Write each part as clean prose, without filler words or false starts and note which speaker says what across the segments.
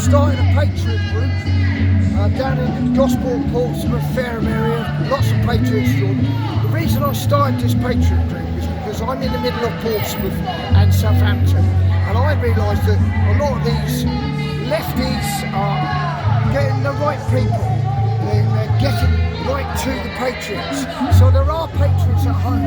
Speaker 1: started a Patriot group down in Gosport, Portsmouth, Fareham area. Lots of Patriots joined. The reason I started this Patriot group is because I'm in the middle of Portsmouth and Southampton, and I realised that a lot of these lefties are getting the right people. They're getting right to the Patriots. So there are Patriots at home.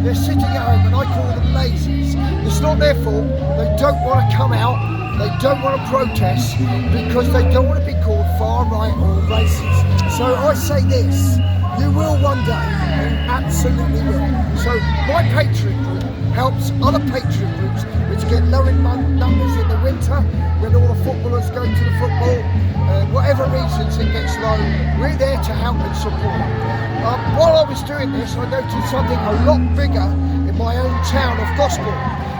Speaker 1: They're sitting at home, and I call them lazies. It's not their fault. They don't want to come out. They don't want to protest because they don't want to be called far right or racist. So I say this, you will one day, you absolutely will. So my Patriot group helps other Patriot groups which get low in numbers in the winter when all the footballers go to the football. Whatever reasons it gets low, we're there to help and support. While I was doing this, I noticed something a lot bigger in my own town of Gosport.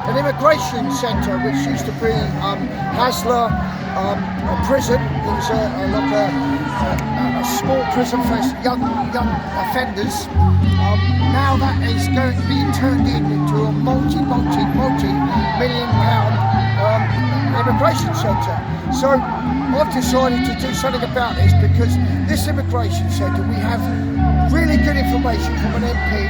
Speaker 1: An immigration centre which used to be Hasler prison. It was a small prison for young offenders. Now that is being turned into a multi-million pound immigration centre. So I've decided to do something about this because this immigration centre, we have really good information from an MP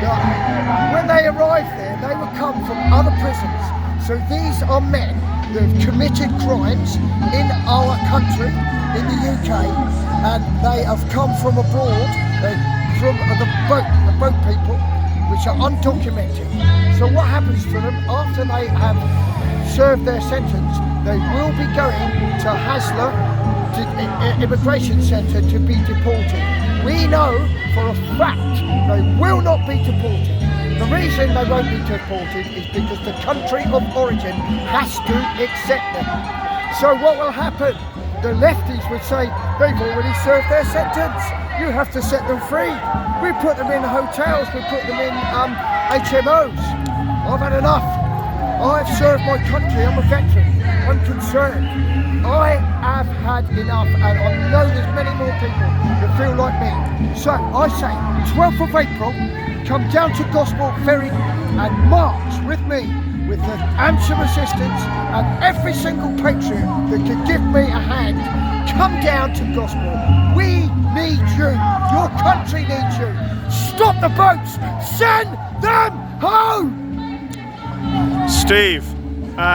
Speaker 1: that when they arrive there, they will come from other prisons. So these are men that have committed crimes in our country, in the UK, and they have come from abroad, from the boat people, which are undocumented. So what happens to them after they have served their sentence? They will be going to Hasler immigration centre to be deported. We know for a fact they will not be deported. The reason they won't be deported is because the country of origin has to accept them. So what will happen? The lefties would say, they've already served their sentence. You have to set them free. We put them in hotels, we put them in HMOs. I've had enough. I've served my country, I'm a veteran, I'm concerned. I have had enough, and I know there's many more people that feel like me. So I say, 12th of April, come down to Gosport Ferry and march with me, with the Hampshire Resistance and every single patriot that can give me a hand. Come down to Gosport. We need you. Your country needs you. Stop the boats. Send them home.
Speaker 2: Steve,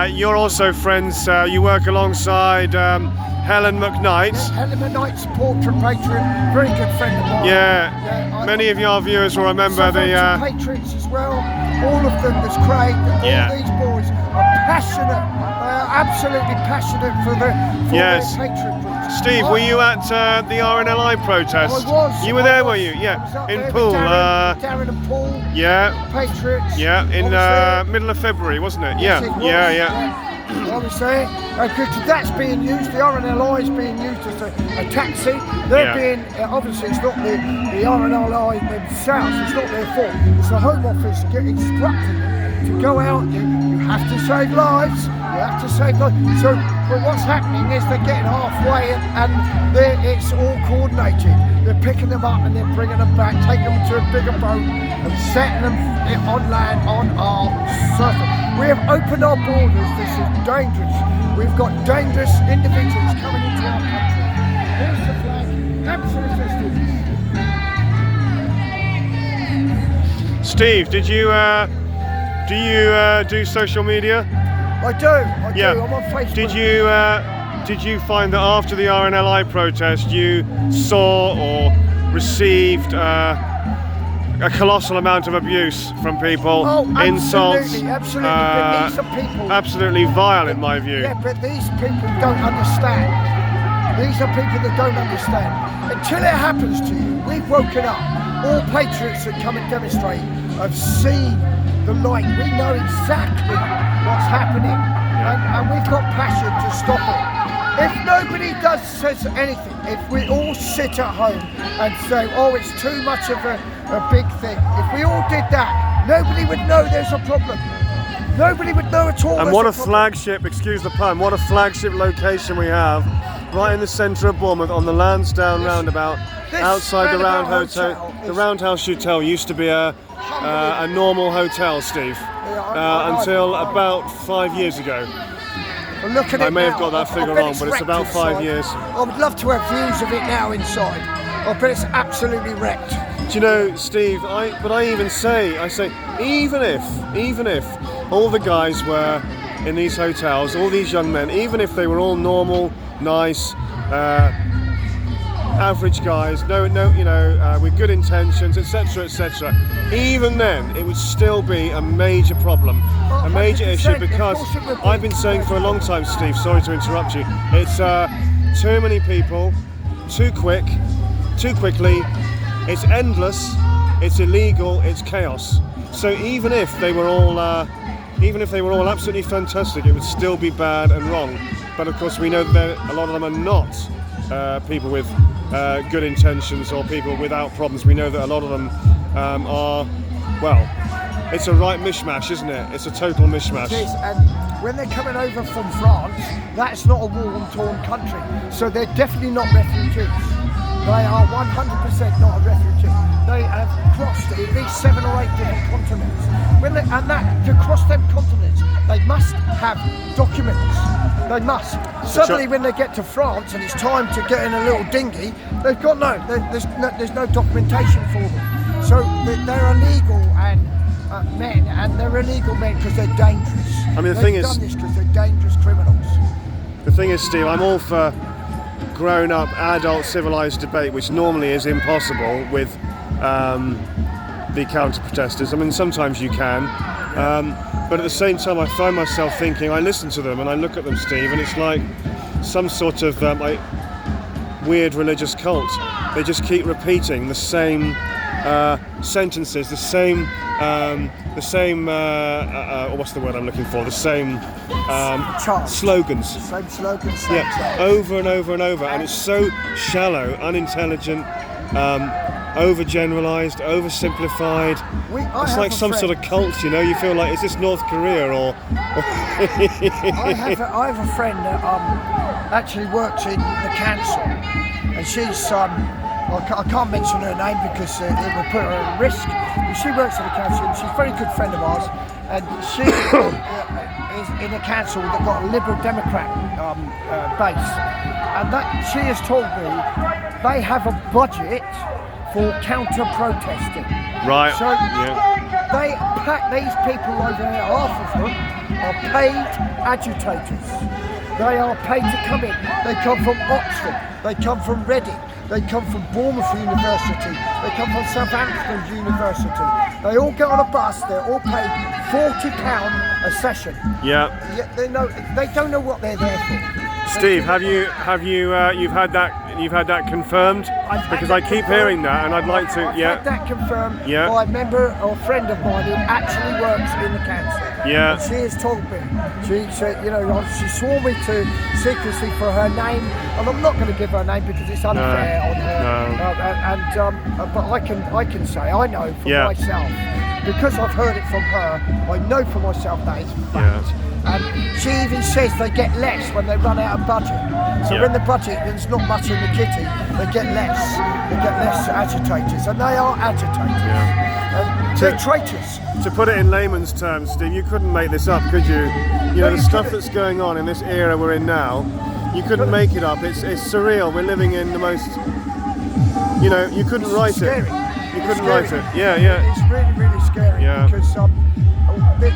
Speaker 2: you're also friends, you work alongside Helen McKnight.
Speaker 1: Yeah, Helen McKnight's portrait patron, very good friend of mine.
Speaker 2: Yeah, many of your viewers will remember the
Speaker 1: Patriots as well, all of them, there's Craig, all these boys are passionate, absolutely passionate for their patriot groups.
Speaker 2: Steve, were you at the RNLI protest?
Speaker 1: I was.
Speaker 2: You were there, were you? Yeah, in Poole.
Speaker 1: Darren and Paul.
Speaker 2: Yeah.
Speaker 1: Patriots.
Speaker 2: Yeah, in middle of February, wasn't it?
Speaker 1: Yes,
Speaker 2: Yeah,
Speaker 1: it was.
Speaker 2: yeah.
Speaker 1: I was there, because that's being used, the RNLI is being used as a taxi. They're being, obviously it's not the RNLI themselves, it's not their fault. It's the Home Office instructing them to go out, you have to save lives, you have to save lives. So, but what's happening is they're getting halfway and it's all coordinated. They're picking them up and they're bringing them back, taking them to a bigger boat and setting them on land on our surface. We have opened our borders, this is dangerous. We've got dangerous individuals coming into our country. Here's the flag, Hampshire Resistance.
Speaker 2: Steve, do you do social media?
Speaker 1: I do, I'm on Facebook.
Speaker 2: Did you find that after the RNLI protest you saw or received a colossal amount of abuse from people, insults,
Speaker 1: absolutely, but these are people,
Speaker 2: absolutely vile in my view.
Speaker 1: Yeah, but these people don't understand. These are people that don't understand. Until it happens to you, we've woken up. All patriots that come and demonstrate have seen the light. We know exactly what's happening, and we've got passion to stop it. If nobody says anything, if we all sit at home and say, oh, it's too much of a big thing, if we all did that, nobody would know there's a problem. Nobody would know at all.
Speaker 2: And what a flagship, excuse the pun, what a flagship location we have, right in the centre of Bournemouth on the Lansdowne roundabout, outside the Roundhouse Hotel. The Roundhouse Hotel used to be a normal hotel, Steve, until about 5 years ago.
Speaker 1: Look at
Speaker 2: I
Speaker 1: it
Speaker 2: may
Speaker 1: now.
Speaker 2: have got that
Speaker 1: I
Speaker 2: figure
Speaker 1: bet
Speaker 2: wrong, but it's
Speaker 1: wrecked
Speaker 2: about 5
Speaker 1: inside.
Speaker 2: years.
Speaker 1: I would love to have views of it now inside. I bet it's absolutely wrecked.
Speaker 2: Do you know, Steve? I even say, even if all the guys were in these hotels, all these young men, even if they were all normal, nice, average guys, with good intentions, etc., etc., even then, it would still be a major problem, a major issue, because I've been saying for a long time, Steve. Sorry to interrupt you. It's too many people, too quick, too quickly. It's endless. It's illegal. It's chaos. So even if they were all absolutely fantastic, it would still be bad and wrong. But of course, we know that a lot of them are not people with good intentions or people without problems. We know that a lot of them are, well, it's a right mishmash, isn't it? It's a total mishmash.
Speaker 1: It is, and when they're coming over from France, that's not a war-torn country, so they're definitely not refugees. They are 100% not a refugee. They have crossed at least 7 or 8 different continents. To cross them continents, they must have documents. They must. Suddenly, when they get to France and it's time to get in a little dinghy, they've got there's no documentation for them. So they're illegal men, and they're illegal men because they're dangerous.
Speaker 2: I mean, the thing is,
Speaker 1: they've done this because they're dangerous criminals.
Speaker 2: The thing is, Steve, I'm all for grown-up, adult, civilised debate, which normally is impossible with the counter-protesters. I mean, sometimes you can, but at the same time, I find myself thinking, I listen to them and I look at them, Steve, and it's like some sort of weird religious cult. They just keep repeating the same sentences, the same what's the word I'm looking for? The same slogans.
Speaker 1: Same slogans.
Speaker 2: Yeah, over and over and over, and it's so shallow, unintelligent, overgeneralised, oversimplified. It's like some sort of cult, you know. You feel like, is this North Korea or?
Speaker 1: I have a friend that actually works in the council, and she's I can't mention her name because it would put her at risk. But she works in the council, and she's a very good friend of ours, and she is in a council that got a Liberal Democrat base, and that she has told me they have a budget for counter-protesting.
Speaker 2: Right.
Speaker 1: So they pack these people over here. Half of them are paid agitators. They are paid to come in. They come from Oxford. They come from Reading. They come from Bournemouth University. They come from Southampton University. They all get on a bus. They're all paid £40 a session.
Speaker 2: Yeah.
Speaker 1: They don't know what they're there for.
Speaker 2: Steve, you've had that confirmed? Because I keep hearing that, and I'd like to.
Speaker 1: I've had that confirmed by a member or a friend of mine who actually works in the council.
Speaker 2: Yeah.
Speaker 1: And she has told me. She said, she swore me to secrecy for her name, and I'm not going to give her name because it's unfair on her. But I can say I know for myself, because I've heard it from her. I know for myself that is fact.
Speaker 2: Yeah.
Speaker 1: And she even says they get less when they run out of budget. So when the budget, there's not much in the kitty, they get less. They get less agitators, and they are agitators.
Speaker 2: Yeah.
Speaker 1: They're traitors.
Speaker 2: To put it in layman's terms, Steve, you couldn't make this up, could you? The stuff that's going on in this era we're in now, you couldn't make it up. It's surreal. We're living in the most, you couldn't write it. You couldn't write it. Yeah.
Speaker 1: It's really, really scary because they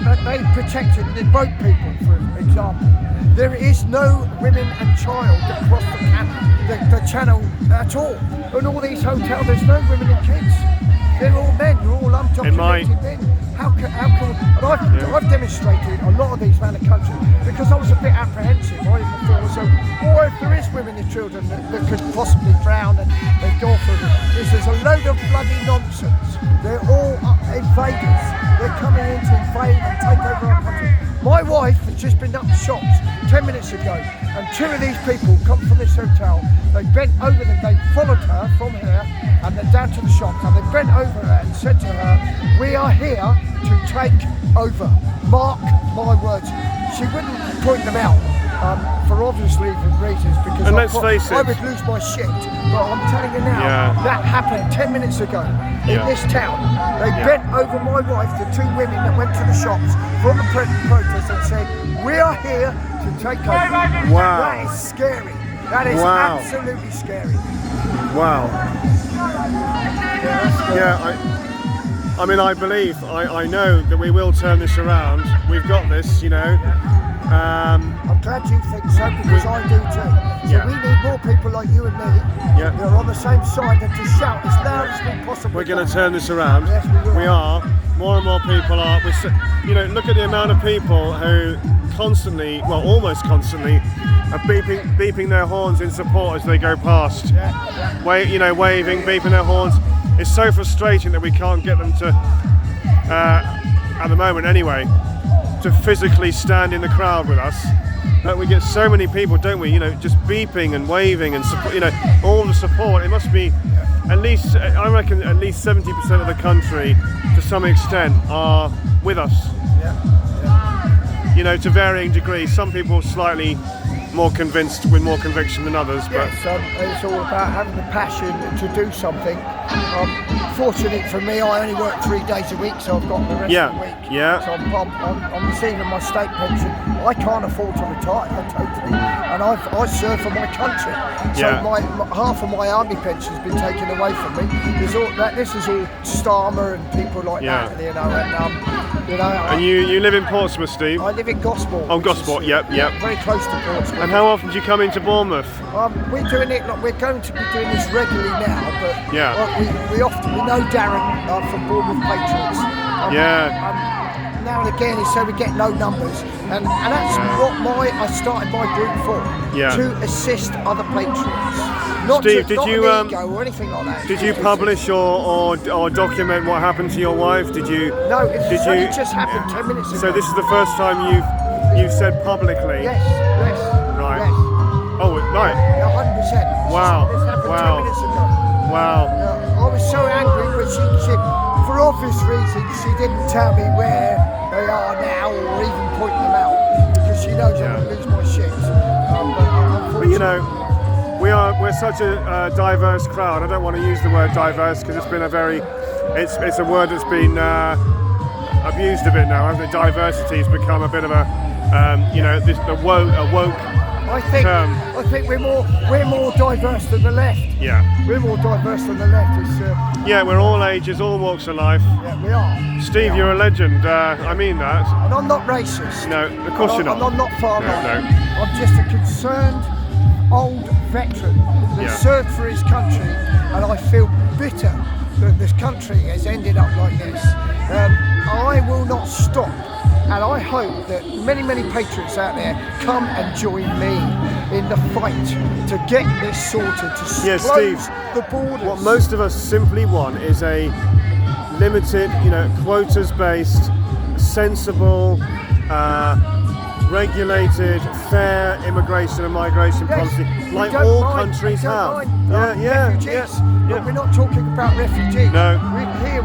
Speaker 1: protected the boat people, for example. There is no women and child across the channel at all. In all these hotels, there's no women and kids. They're all men. They're all undocumented men. How can? And I've demonstrated a lot of these around the country because I was a bit apprehensive. I thought, if there is women and children that could possibly drown and they go through this is a load of bloody nonsense. They're all invaders. They're coming in to invade and take over our country. My wife has just been up the shops 10 minutes ago, and 2 of these people come from this hotel. They bent over them, they followed her from here, and they're down to the shops, and they bent over her and said to her, "We are here to take over. Mark my words." She wouldn't point them out for obviously reasons, because I would lose my shit. But I'm telling you now, that happened 10 minutes ago in this town. They bent over my wife, the 2 women that went to the shops from the protest, and said, "We are here to take over.
Speaker 2: Wow.
Speaker 1: That is scary. That is
Speaker 2: Wow.
Speaker 1: absolutely scary.
Speaker 2: Wow.
Speaker 1: Yeah,
Speaker 2: Yeah, I mean, I believe, I know that we will turn this around. We've got this, you know.
Speaker 1: I'm glad you think so, because I do too. So
Speaker 2: Yeah.
Speaker 1: we need more people like you and me
Speaker 2: Yeah.
Speaker 1: that are on the same side and to shout as loud as we possibly
Speaker 2: We're going
Speaker 1: can.
Speaker 2: to turn this around.
Speaker 1: Yes, we will.
Speaker 2: We are. More and more people are. You know, look at the amount of people who constantly, well, almost constantly, are beeping their horns in support as they go past.
Speaker 1: Yeah.
Speaker 2: Waving, beeping their horns. It's so frustrating that we can't get them to, at the moment anyway, to physically stand in the crowd with us. But we get so many people, don't we? You know, just beeping and waving and support. You know, all the support. It must be at least, I reckon, at least 70% of the country, to some extent, are with us.
Speaker 1: Yeah.
Speaker 2: You know, to varying degrees. Some people slightly more convinced, with more conviction than others. But
Speaker 1: Yes, it's all about having the passion to do something. Fortunate for me, I only work 3 days a week, so I've got the rest of the week.
Speaker 2: Yeah.
Speaker 1: So I'm receiving my state pension. I can't afford to retire totally, and I serve for my country. So
Speaker 2: Yeah.
Speaker 1: my half of my army pension's been taken away from me. This is all Starmer and people like
Speaker 2: Yeah.
Speaker 1: that, you know.
Speaker 2: And you live in Portsmouth, Steve?
Speaker 1: I live in Gosport.
Speaker 2: Oh,
Speaker 1: which
Speaker 2: Gosport,
Speaker 1: is,
Speaker 2: yep.
Speaker 1: very close to Portsmouth.
Speaker 2: And how often do you come into Bournemouth?
Speaker 1: We're doing it. Like, we're going to be doing this regularly now, but
Speaker 2: Yeah.
Speaker 1: we often know Darren from Bournemouth Patriots. Now and again, so we get low numbers, and that's what I started my group for.
Speaker 2: Yeah.
Speaker 1: To assist other patriots. Not
Speaker 2: Steve,
Speaker 1: to,
Speaker 2: did
Speaker 1: not
Speaker 2: you
Speaker 1: an ego or anything like that.
Speaker 2: did you publish or document what happened to your wife? Did you?
Speaker 1: No, it
Speaker 2: Did you?
Speaker 1: just happened 10 minutes ago.
Speaker 2: So this is the first time you've said publicly.
Speaker 1: Yes.
Speaker 2: Right.
Speaker 1: Yes.
Speaker 2: Oh, right.
Speaker 1: 100%.
Speaker 2: Wow.
Speaker 1: This happened
Speaker 2: Wow.
Speaker 1: 10 minutes ago.
Speaker 2: Wow.
Speaker 1: I was so angry, but she, for obvious reasons, she didn't tell me where they are now or even point them out, because she knows I'm going to lose my shit.
Speaker 2: But you know, we're such a diverse crowd. I don't want to use the word diverse because it's been it's a word that's been abused a bit now, hasn't it? Diversity has become a bit of a woke
Speaker 1: I
Speaker 2: term.
Speaker 1: think we're more diverse than the left.
Speaker 2: Yeah.
Speaker 1: We're more diverse than the left.
Speaker 2: Yeah, we're all ages, all walks of life.
Speaker 1: Yeah, we are.
Speaker 2: Steve, you're a legend. I mean that.
Speaker 1: And I'm not racist.
Speaker 2: No, of course you're not.
Speaker 1: And I'm not far
Speaker 2: No,
Speaker 1: wrong.
Speaker 2: no.
Speaker 1: I'm just a concerned old veteran that served for his country, and I feel bitter that this country has ended up like this. I will not stop, and I hope that many, many patriots out there come and join me in the fight to get this sorted, to close
Speaker 2: Steve,
Speaker 1: the borders.
Speaker 2: What most of us simply want is a limited, quotas-based, sensible, regulated, fair immigration and migration policy, like all countries have.
Speaker 1: Refugees. But we're not talking about refugees.
Speaker 2: No.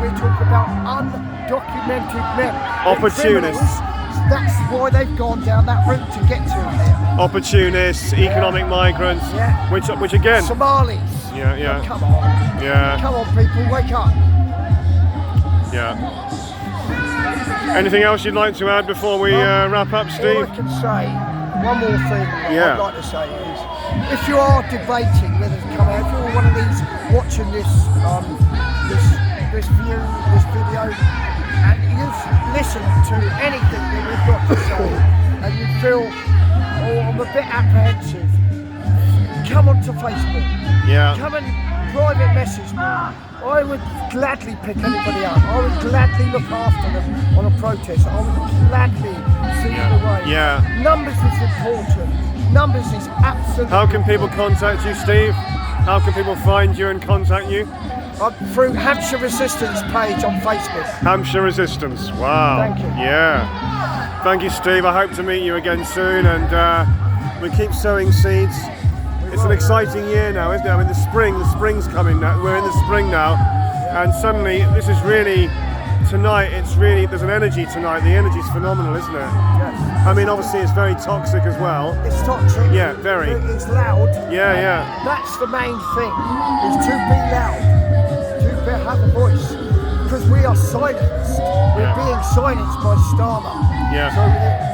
Speaker 1: We're talking about undocumented men.
Speaker 2: Opportunists.
Speaker 1: Criminals. That's why they've gone down that route to get to here.
Speaker 2: Opportunists, economic migrants,
Speaker 1: Yeah.
Speaker 2: which again,
Speaker 1: Somalis.
Speaker 2: Yeah.
Speaker 1: Oh, come on.
Speaker 2: Yeah.
Speaker 1: Come on, people, wake up.
Speaker 2: Yeah. Anything else you'd like to add before we wrap up, Steve?
Speaker 1: All I can say, one more thing
Speaker 2: Yeah.
Speaker 1: I'd like to say is, if you are debating whether to come out, if you're one of these watching this video, and you've listened to anything that we've got to say, and you feel, I'm a bit apprehensive, come onto Facebook.
Speaker 2: Yeah.
Speaker 1: Come and private message me. I would gladly pick anybody up. I would gladly look after them on a protest. I would gladly see the way.
Speaker 2: Yeah.
Speaker 1: Numbers is important. Numbers is absolutely.
Speaker 2: How can people contact you, Steve? How can people find you and contact you?
Speaker 1: Through Hampshire Resistance page on Facebook.
Speaker 2: Hampshire Resistance. Wow.
Speaker 1: Thank you.
Speaker 2: Yeah. Thank you, Steve. I hope to meet you again soon, and we keep sowing seeds. It's an exciting year now, isn't it? I mean, the spring's coming now. We're in the spring now, and suddenly this is really tonight. There's an energy tonight. The energy's phenomenal, isn't it?
Speaker 1: Yes.
Speaker 2: I mean, obviously it's very toxic as well.
Speaker 1: It's toxic.
Speaker 2: Yeah, very.
Speaker 1: It's loud.
Speaker 2: Yeah.
Speaker 1: That's the main thing. Is to be loud, to have a voice, because we are silenced. We're being silenced by Starmer.
Speaker 2: Yeah.
Speaker 1: So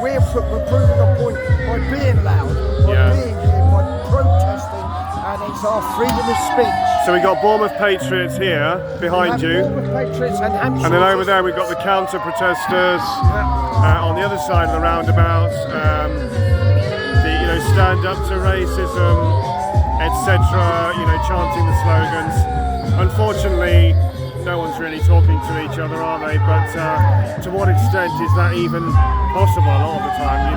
Speaker 1: we're proving a point by being loud, by
Speaker 2: Yeah.
Speaker 1: being here, by protesting, and it's our freedom of speech.
Speaker 2: So we got Bournemouth Patriots here behind
Speaker 1: We
Speaker 2: you,
Speaker 1: have Bournemouth Patriots and Hampshire
Speaker 2: and then over
Speaker 1: Resistance.
Speaker 2: there we've got the counter protesters on the other side of the roundabout. Stand up to racism, etc. Chanting the slogans. Unfortunately, no one's really talking to each other, are they? But to what extent is that even possible? A lot of the time,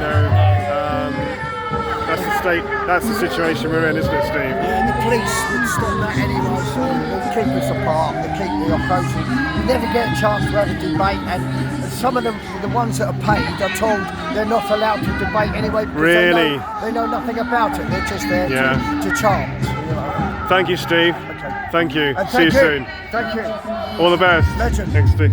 Speaker 2: that's the situation we're in, isn't it, Steve?
Speaker 1: Yeah, the police would stop that anyway, so they'll keep us apart, they'll keep the opposing. You never get a chance to have a debate, and some of them, the ones that are paid, are told they're not allowed to debate anyway because
Speaker 2: Really?
Speaker 1: they know nothing about it, they're just there to chant.
Speaker 2: Thank you, Steve.
Speaker 1: Okay.
Speaker 2: Thank you.
Speaker 1: And
Speaker 2: See you soon.
Speaker 1: Thank you.
Speaker 2: All the best.
Speaker 1: Legend.
Speaker 2: Thanks, Steve.